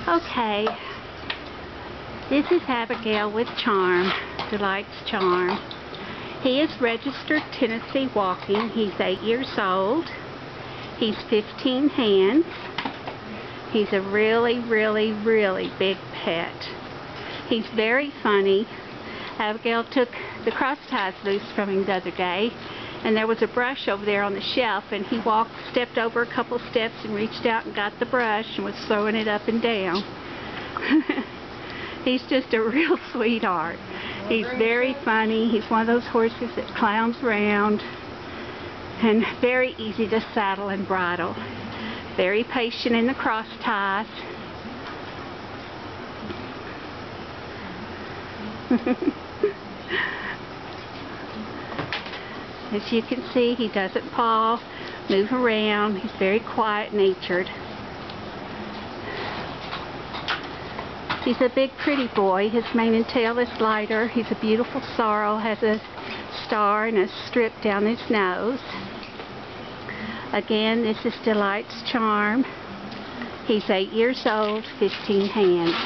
Okay, this is Abigail with Charm, Delight's Charm. He is registered Tennessee walking. He's 8 years old. He's 15 hands. He's a really, really, really big pet. He's very funny. Abigail took the cross ties loose from him the other day, and there was a brush over there on the shelf, and he stepped over a couple steps and reached out and got the brush and was throwing it up and down. He's just a real sweetheart. He's very funny. He's one of those horses that clowns around, and very easy to saddle and bridle. Very patient in the cross ties. As you can see, he doesn't paw, move around. He's very quiet-natured. He's a big, pretty boy. His mane and tail is lighter. He's a beautiful sorrel, has a star and a strip down his nose. Again, this is Delight's Charm. He's 8 years old, 15 hands.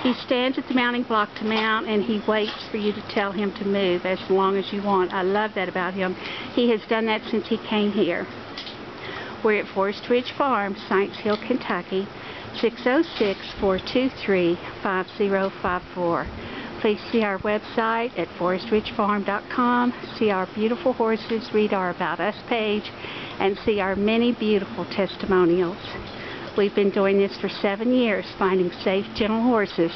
He stands at the mounting block to mount, and he waits for you to tell him to move as long as you want. I love that about him. He has done that since he came here. We're at Forest Ridge Farm, Saints Hill, Kentucky, 606-423-5054. Please see our website at forestridgefarm.com, see our beautiful horses, read our About Us page, and see our many beautiful testimonials. We've been doing this for 7 years, finding safe, gentle horses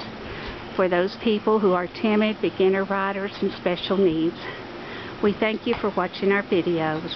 for those people who are timid, beginner riders, and special needs. We thank you for watching our videos.